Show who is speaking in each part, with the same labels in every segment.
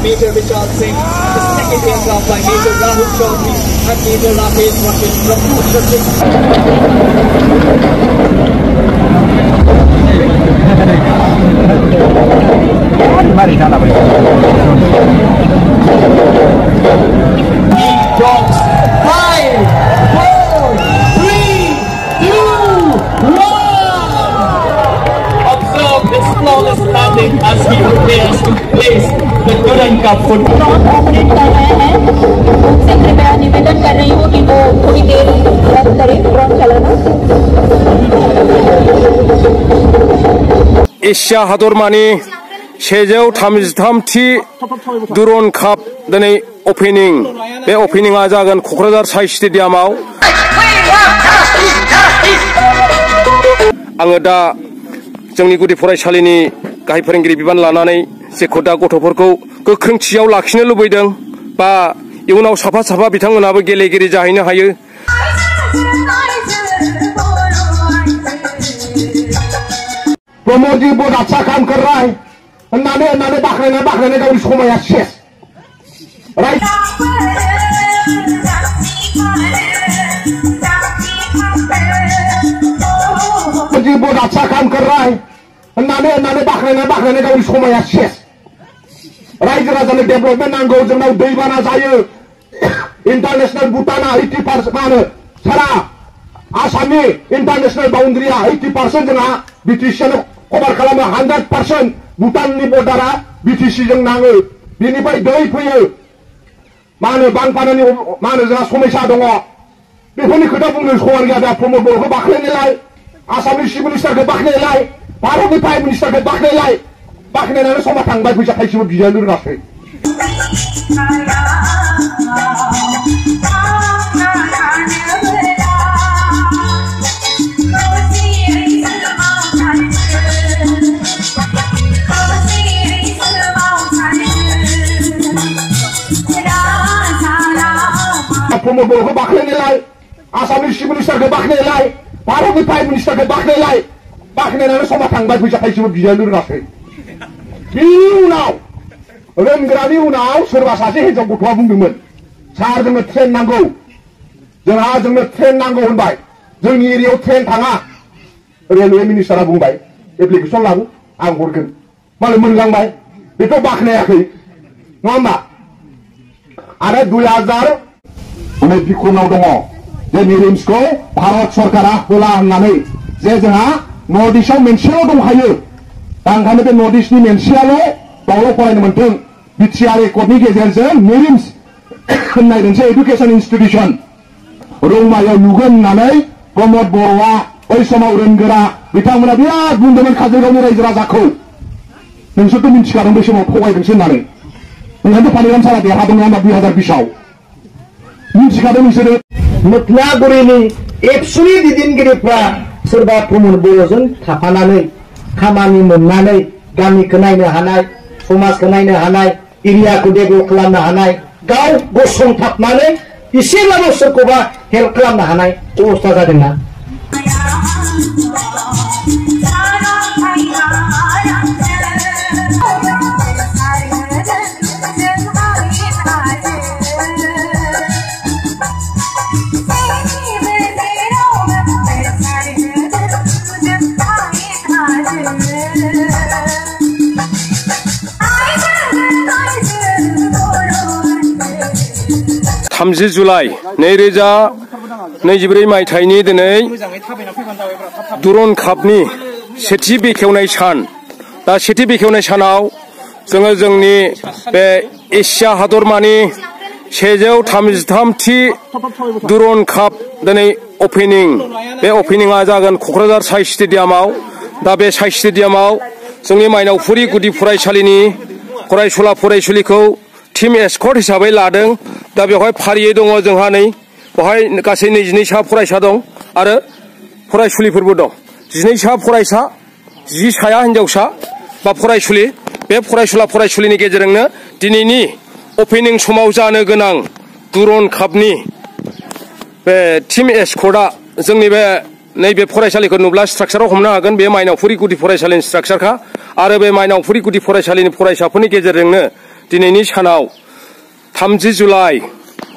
Speaker 1: Major Vishal Singh, the second aircraft by Major Rahul Chaudhary and Major Rakesh Vakil from Bhushan Singh. Drops 5, 4, 3, 2, 1. Observe this flawless landing as he prepares to place the Durand Cup football.
Speaker 2: Operate कर रहे हैं, उनसे कृपया निवेदन कर रही हूँ कि वो थोड़ी देर बंद करें ड्रोन चलाना।
Speaker 3: एशिया हादरमानि 133थि दुरन काप दिनै ओपनिं बे ओपनिंआ जागोन क'क्राझार साइ स्टेडियामाव। आङो दा जोंनि गुदि फरायसालिनि गाहाय फोरोंगिरि बिबान लानानै जेखौ दा गथ'फोरखौ गोख्रोंथियाव लाखिनो लुबैदों बा इयुनाव साफा साफा बिथांमोनाबो गेलेगिरि जाहैनो हायो।
Speaker 4: प्रमोद जी बहुत अच्छा काम कर रहा है, अन्नाने बाखनायनाय गावनि समाया शेष। राइट जी बहुत अच्छा काम कर रहा है, अन्नाने बाखनायनाय गावनि समाया शेष। रायजो राजानो डेभलपमेन्ट नांगौ, जोंनाव दैबाना जायो, इंटरनेशनल भुटाना 80% मा होनो सारा आसामनि इंटरनेशनल बाउंड्रिया 80% जोंहा बिटिसिआनो कभार खालामो, 100% भुटाननि बर्डारा बिटिसि जों नाङो, बेनिफ्राय दै फैयो, मा होनो बानपानानि मा होनो जोंहा समस्या दङ। बेफोरनि खोथा बुंनो समान गैया। दा प्रमोद बर'खौ बाख्नायनायलाय, आसामनि चिफ मिनिस्टारखौ बाख्नायनायलाय, भारतनि प्राइम मिनिस्टारखौ बाख्नायनायलाय, बाख्नायनानै समा थांबाय, फैसा थाइसेबो बिजानो रोङाखै। प्रमोद बर'खौ बाख्नायनायलाय, आसामनि चिफ मिनिस्टारखौ बाख्नायनायलाय, भारतनि प्राइम मिनिस्टारखौ बाख्नायनायलाय, बाख्नायनानै समा थांबाय, फैसा थाइसेबो बिजानो रोङाखै। बिनि उनाव रोंग्रानि उनाव सोरबा सासे हिनजाव गथ'आ बुंदोंमोन, सार जोंनो ट्रेन नांगौ, जोंनो ट्रेन नांगौ होनबाय, जोंनि एरियायाव ट्रेन थाङा। रेलवे मिनिस्टारा बुंबाय एप्लिकेसन लाबो आं हरगोन, मालाय मोनलांबाय, बेथ' बाख्नायाखै नङा होमबा। आरो 2000 बिखनाव दङ जे निरिम्सखौ भारत सरकारा होला होननानै, जे जोंहा नर्थ इस्टआव मोनसेल' दंखायो, दा ओंखायनो बे नर्थ इस्टनि मोनसेयाल' बावल' फरायनो मोनथों। बिटिआर एकर्डनि गेजेरजों निरिम्स होननाय मोनसे एडुकेसन इन्स्टिटिउसन रौमायाव लुगोन होननानै प्रमोद बर'आ बै समाव रोंगोरा बिथांमोना बिराद बुंदोंमोन काजलगावनि रायजो राजाखौ, नोंसोरथ' मिन्थिखादों बै समाव थगायदोंसो होननानै। ओंखायनोथ' पानिराम सारा देरहादों नङा होमबा 2020आव, मिन्थिखादों नोंसोरो। मोख्लागुरिनि एबसुनि दैदेनगिरिफ्रा सोरबा प्रमोद बर'जों थाफानानै खामानि मोननानै गामिखौ नायनो हानाय, समाजखौ नायनो हानाय, एरियाखौ डेभेलप खालामनो हानाय, गाव गसंथाबनानै एसेब्लाबो सोरखौबा हेल्प खालामनो हानाय अबस्था जादोंना।
Speaker 3: जुलाइ 2024 मायथाइनि दिनै दुरन कापनि सेथि बेखेवनाय सान। दा सेथि बेखेवनाय सानाव जोङो जोंनि बे एशिया हादरमानि 133थि दुरन काप दिनै ओपनिं, बे ओपनिंआ जागोन क'क्राझार साइ स्टेडियामाव। दा बे साइ स्टेडियामाव जोंनि माइनावफुरि गुदि फरायसालिनि फरायसुला फरायसुलिखौ टीम एस्कर्ट हिसाबै लादों। दा बेवहाय फारियै दङ जोंहा नै बेवहाय गासै 22 सा फरायसा दं आरो फरायसुलिफोरबो दं। 12 सा फरायसा, 10 साया हिनजावसा बा फरायसुलि। बे फरायसुला फरायसुलिनि गेजेरजोंनो दिनैनि ओपनिं समाव जानो गोनां दुरन कापनि बे टीम एस्कर्टआ जोंनि बे नैबे फरायसालिखौ नुब्ला स्ट्राक्चाराव हमनो हागोन। बे माइनावफुरि गुदि फरायसालिनि स्ट्राक्चारखा आरो बे माइनावफुरि गुदि फरायसालिनि फरायसाफोरनि गेजेरजोंनो दिनैनि सानाव 30 जुलाइ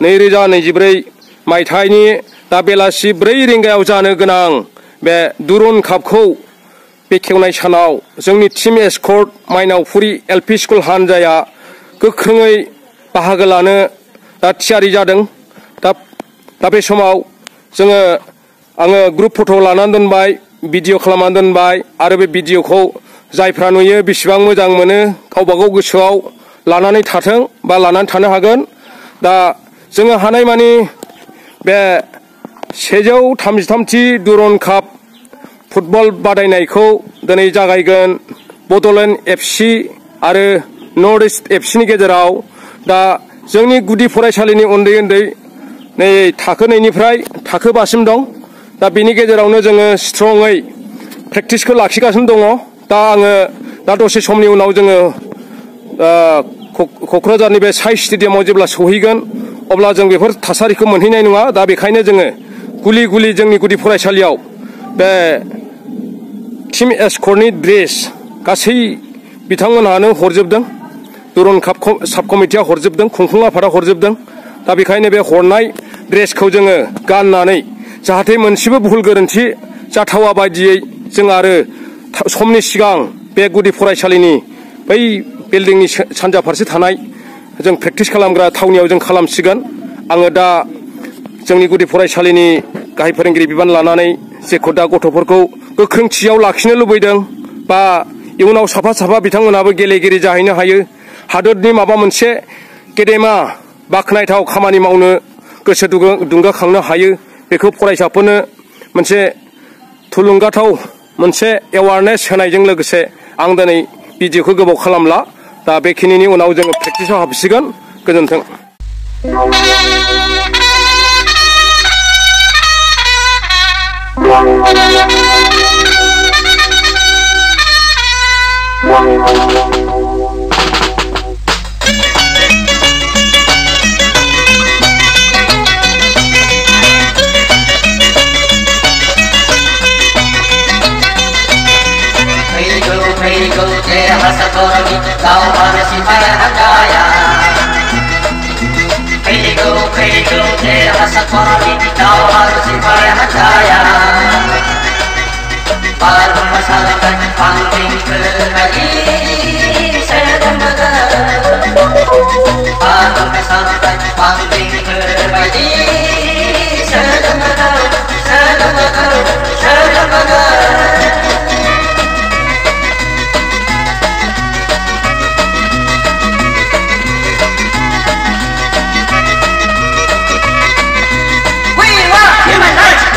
Speaker 3: 2024 मायथाइनि दा बेलासि 4 रिंगायाव जानो गोनां बे दुरुन कापखौ बेखेवनाय सानाव जोंनि टीम एस्कर्ट माइनावफुरि एलपि स्कुल हानजाया गोख्रोङै बाहागो लानो दा थियारि जादों। दा बे समाव आङो ग्रुप फट' लानानै दोनबाय, भिडिअ खालामनानै दोनबाय आरो बे भिडिअखौ जायफ्रा नुयो बेसेबां मोजां मोनो गावबागाव गोसोआव लानानै थाथों बा लानानै थानो हागोन। दा जोङो हानायमानि बे 133थि दुरुन काप फुटबल बादायनायखौ दिनै जागायगोन बड'लेण्ड एफसि आरो नर्थ इस्ट एफसिनि गेजेराव। दा जोंनि गुदि फरायसालिनि उन्दै नै थाखो 2निफ्राय थाखो 5सिम दं। दा बेनि गेजेरावनो जोङो स्ट्रङै प्रेक्टिसखौ लाखिगासिनो दङ। दा आङो दा दसे समनि उनाव जोङो क'क्राझारनि बे साइ स्टेडियामाव जेब्ला सहैगोन अब्ला जों बेफोर थासारिखौ मोनहैनाय नङा। दा बेखायनो जोङो गुलि जोंनि गुदि फरायसालियाव बे टीम एस्कर्टनि ड्रेस गासै बिथांमोनहानो हरजोबदों, दुरुन काप साब कमिटिया हरजोबदों, खुंफुं आफादा हरजोबदों। दा बेखायनो बे हरनाय ड्रेसखौ जोङो गाननानै जाहाथे मोनसेबो भुल गोरोन्थि जाथावा बायदियै जों आरो समनि सिगां बे गुदि फरायसालिनि बै बिल्डिंनि सानजा फारसे थानाय जों प्रेक्टिस खालामग्रा थावनियाव जों खालामसिगोन। आङो दा जोंनि गुदि फरायसालिनि गाहाय फोरोंगिरि बिबान लानानै जेखौ दा गथ'फोरखौ गोख्रोंथियाव लाखिनो लुबैदों बा इयुनाव साफा बिथांमोनहाबो गेलेगिरि जाहैनो हायो, हादोरनि माबा मोनसे गेदेमा बाख्नायथाव खामानि मावनो गोसो दुंगाखांनो हायो, बेखौ फरायसाफोरनो मोनसे थुलुंगाथाव मोनसे एवारनेस होनायजों लोगोसे आं दिनै भिडिअखौ गोबाव खालामला। दा बेखिनिनि उनाव जोङो प्रेक्टिसाव हाबसिगोन। गोजोन्थों।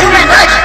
Speaker 5: Human rights!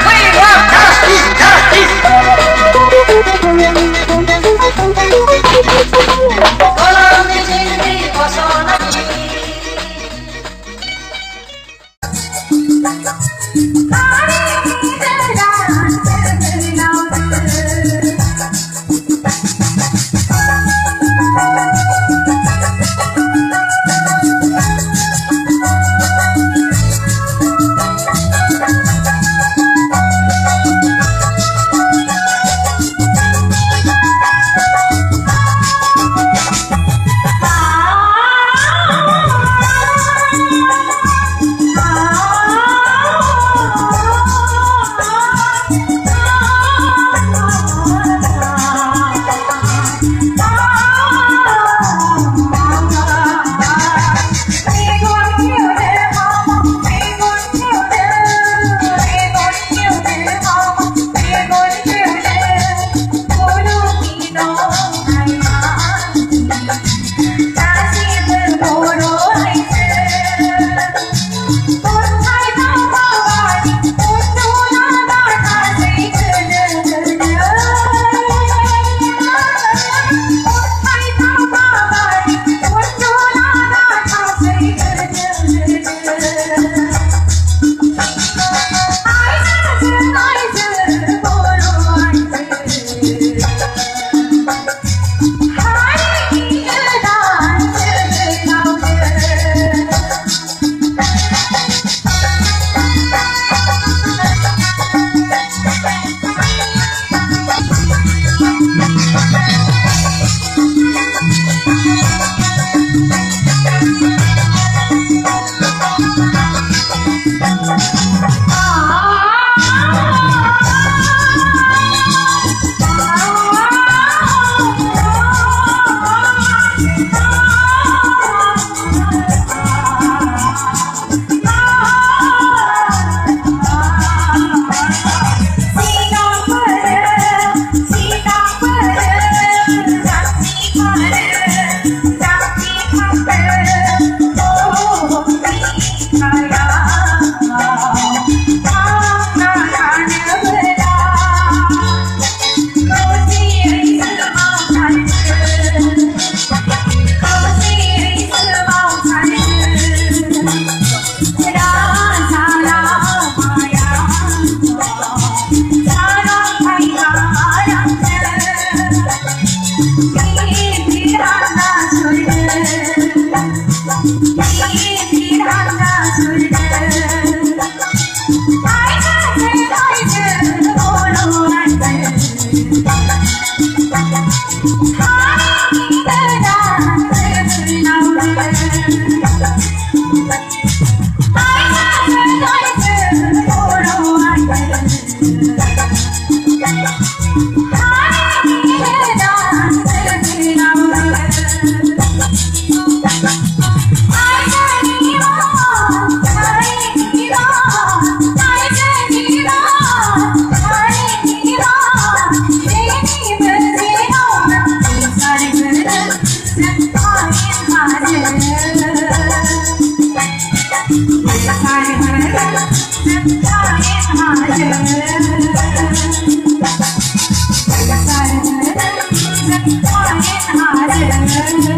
Speaker 2: Thank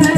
Speaker 2: you.